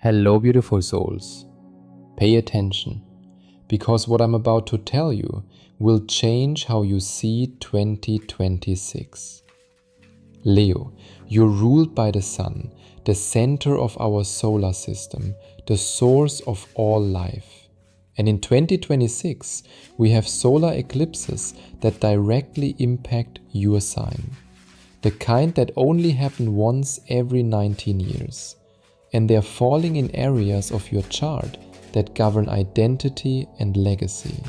Hello, beautiful souls. Pay attention, because what I'm about to tell you will change how you see 2026. Leo, you're ruled by the sun, the center of our solar system, the source of all life. And in 2026, we have solar eclipses that directly impact your sign. The kind that only happen once every 19 years. And they're falling in areas of your chart that govern identity and legacy.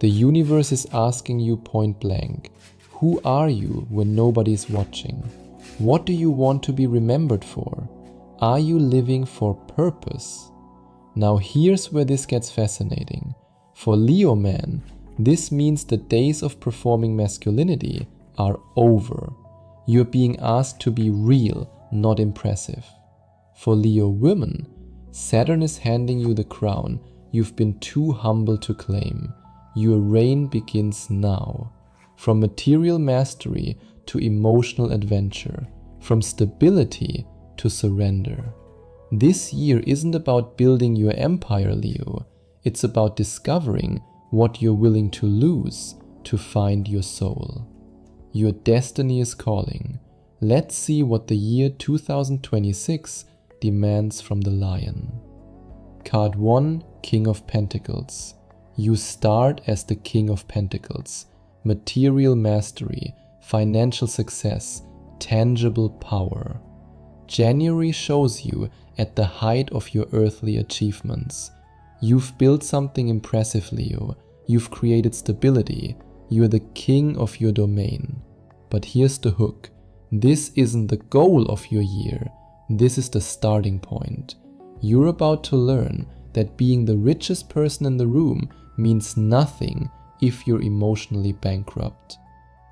The universe is asking you point blank, who are you when nobody's watching? What do you want to be remembered for? Are you living for purpose? Now here's where this gets fascinating. For Leo man, this means the days of performing masculinity are over. You're being asked to be real, not impressive. For Leo women, Saturn is handing you the crown you've been too humble to claim. Your reign begins now. From material mastery to emotional adventure, from stability to surrender. This year isn't about building your empire, Leo. It's about discovering what you're willing to lose to find your soul. Your destiny is calling. Let's see what the year 2026 demands from the lion. Card 1, King of Pentacles. You start as the King of Pentacles. Material mastery, financial success, tangible power. January shows you at the height of your earthly achievements. You've built something impressive, Leo. You've created stability. You're the king of your domain. But here's the hook. This isn't the goal of your year. This is the starting point. You're about to learn that being the richest person in the room means nothing if you're emotionally bankrupt.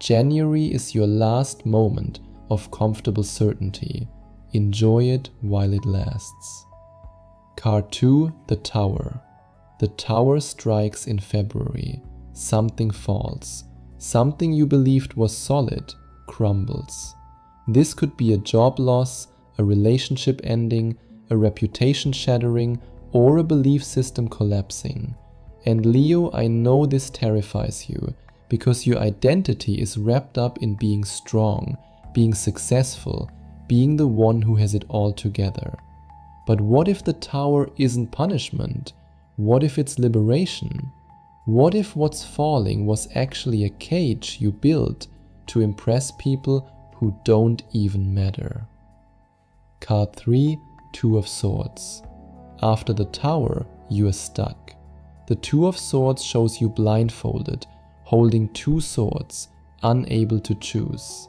January is your last moment of comfortable certainty. Enjoy it while it lasts. Card 2, the Tower. The Tower strikes in February. Something falls. Something you believed was solid crumbles. This could be a job loss, a relationship ending, a reputation shattering, or a belief system collapsing. And Leo, I know this terrifies you, because your identity is wrapped up in being strong, being successful, being the one who has it all together. But what if the tower isn't punishment? What if it's liberation? What if what's falling was actually a cage you built to impress people who don't even matter? Card 3, Two of Swords. After the Tower, you are stuck. The Two of Swords shows you blindfolded, holding two swords, unable to choose.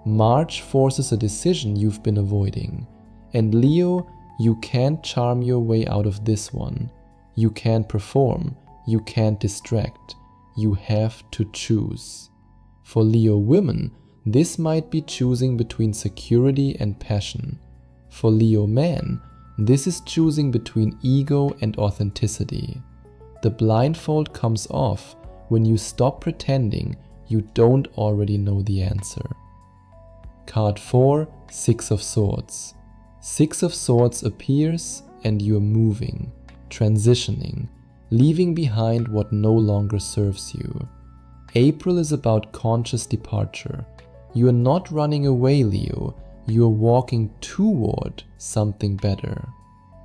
March forces a decision you've been avoiding. And Leo, you can't charm your way out of this one. You can't perform, you can't distract. You have to choose. For Leo women, this might be choosing between security and passion. For Leo man, this is choosing between ego and authenticity. The blindfold comes off when you stop pretending you don't already know the answer. Card 4, Six of Swords. Six of Swords appears and you're moving, transitioning, leaving behind what no longer serves you. April is about conscious departure. You are not running away, Leo. You are walking toward something better.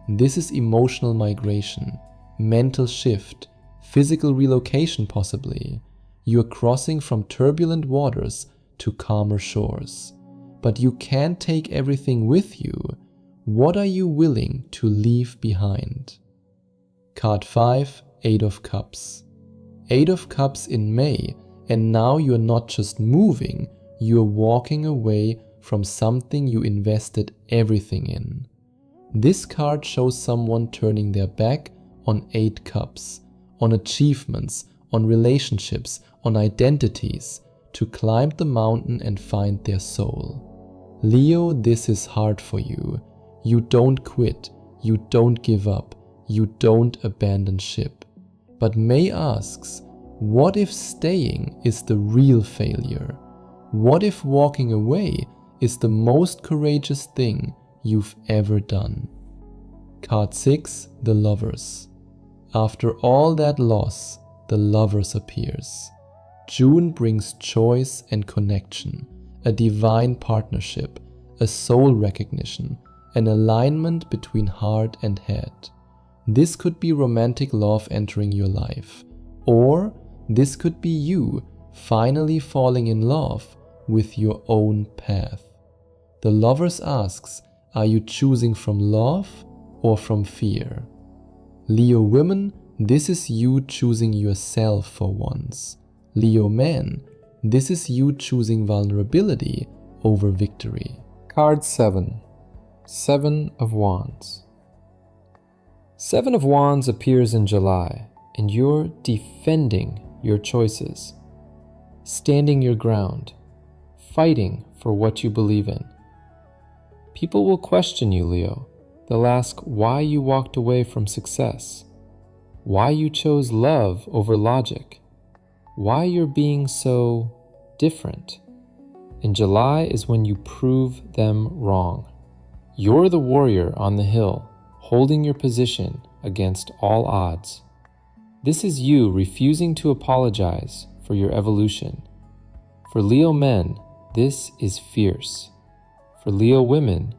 This is emotional migration, mental shift, physical relocation possibly. You are crossing from turbulent waters to calmer shores. But you can't take everything with you. What are you willing to leave behind? Card 5, Eight of Cups. Eight of Cups in May, and now you're not just moving, you're walking away from something you invested everything in. This card shows someone turning their back on 8 cups, on achievements, on relationships, on identities, to climb the mountain and find their soul. Leo, this is hard for you. You don't quit, you don't give up, you don't abandon ship. But May asks, what if staying is the real failure? What if walking away is the most courageous thing you've ever done? Card 6, the Lovers. After all that loss, the Lovers appears. June brings choice and connection, a divine partnership, a soul recognition, an alignment between heart and head. This could be romantic love entering your life, or this could be you finally falling in love with your own path. The Lovers asks, are you choosing from love or from fear? Leo women, this is you choosing yourself for once. Leo men, this is you choosing vulnerability over victory. Card 7. Seven of Wands. Seven of Wands appears in July, and you're defending your choices, standing your ground, fighting for what you believe in. People will question you, Leo. They'll ask why you walked away from success, why you chose love over logic, why you're being so different. And July is when you prove them wrong. You're the warrior on the hill, holding your position against all odds. This is you refusing to apologize for your evolution. For Leo men, this is fierce. For Leo women,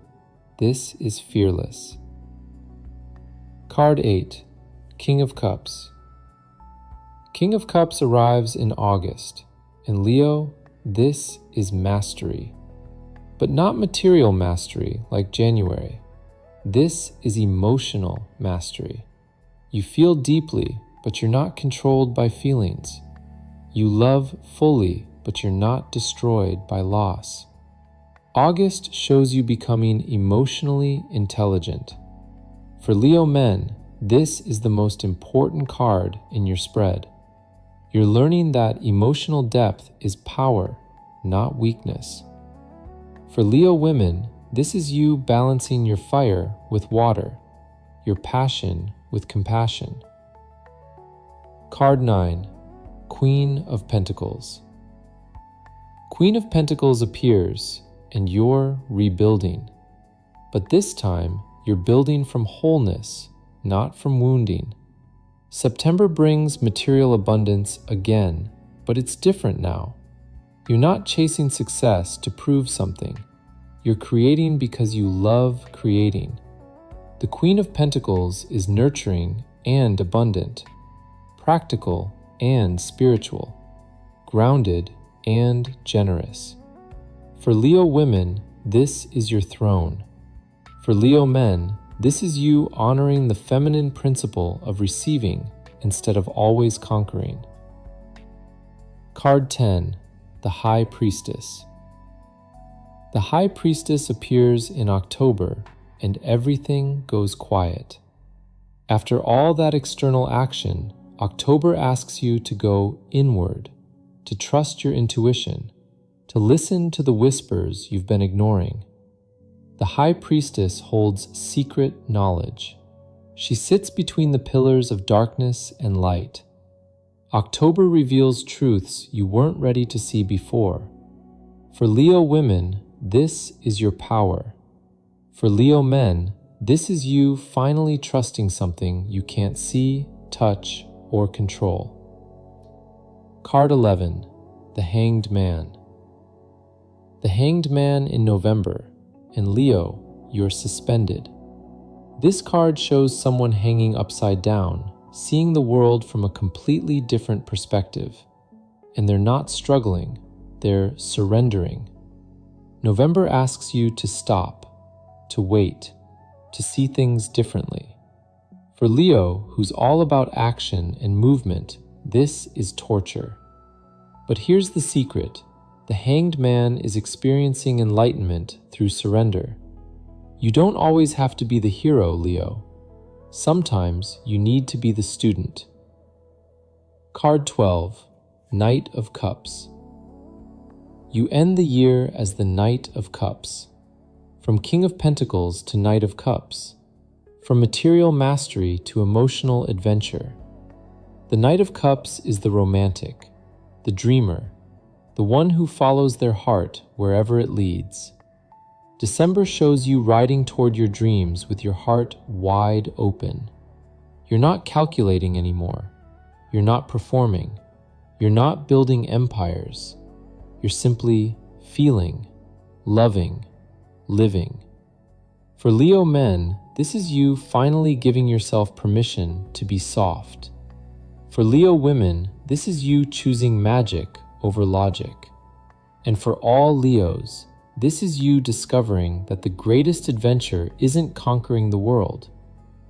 this is fearless. Card 8, King of Cups. King of Cups arrives in August. In Leo, this is mastery. But not material mastery like January. This is emotional mastery. You feel deeply, but you're not controlled by feelings. You love fully, but you're not destroyed by loss. August shows you becoming emotionally intelligent. For Leo men, this is the most important card in your spread. You're learning that emotional depth is power, not weakness. For Leo women, this is you balancing your fire with water, your passion with compassion. Card 9, Queen of Pentacles. Queen of Pentacles appears, and you're rebuilding. But this time, you're building from wholeness, not from wounding. September brings material abundance again, but it's different now. You're not chasing success to prove something. You're creating because you love creating. The Queen of Pentacles is nurturing and abundant, practical and spiritual, grounded and generous. For Leo women, this is your throne. For Leo men, this is you honoring the feminine principle of receiving instead of always conquering. Card 10, the High Priestess. The High Priestess appears in October, and everything goes quiet. After all that external action, October asks you to go inward, to trust your intuition, to listen to the whispers you've been ignoring. The High Priestess holds secret knowledge. She sits between the pillars of darkness and light. October reveals truths you weren't ready to see before. For Leo women, this is your power. For Leo men, this is you finally trusting something you can't see, touch, or control. Card 11, the Hanged Man. The Hanged Man in November. In Leo, you're suspended. This card shows someone hanging upside down, seeing the world from a completely different perspective. And they're not struggling, they're surrendering. November asks you to stop, to wait, to see things differently. For Leo, who's all about action and movement, this is torture. But here's the secret. The Hanged Man is experiencing enlightenment through surrender. You don't always have to be the hero, Leo. Sometimes you need to be the student. Card 12, Knight of Cups. You end the year as the Knight of Cups. From King of Pentacles to Knight of Cups. From material mastery to emotional adventure. The Knight of Cups is the romantic, the dreamer, the one who follows their heart wherever it leads. December shows you riding toward your dreams with your heart wide open. You're not calculating anymore. You're not performing. You're not building empires. You're simply feeling, loving, living. For Leo men, this is you finally giving yourself permission to be soft. For Leo women, this is you choosing magic over logic. And for all Leos, this is you discovering that the greatest adventure isn't conquering the world,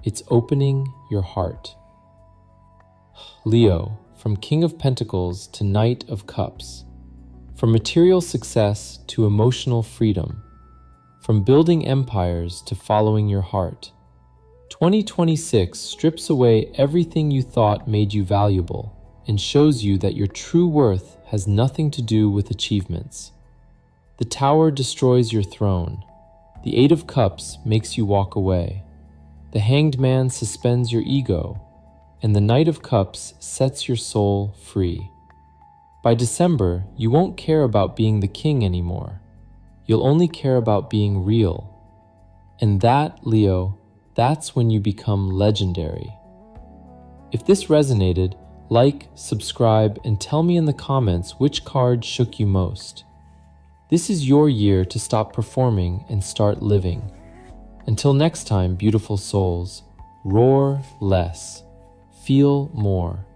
it's opening your heart. Leo, from King of Pentacles to Knight of Cups, from material success to emotional freedom, from building empires to following your heart. 2026 strips away everything you thought made you valuable and shows you that your true worth has nothing to do with achievements. The Tower destroys your throne. The Eight of Cups makes you walk away. The Hanged Man suspends your ego, and the Knight of Cups sets your soul free. By December, you won't care about being the king anymore. You'll only care about being real. And that, Leo, that's when you become legendary. If this resonated, like, subscribe, and tell me in the comments which card shook you most. This is your year to stop performing and start living. Until next time, beautiful souls, roar less, feel more.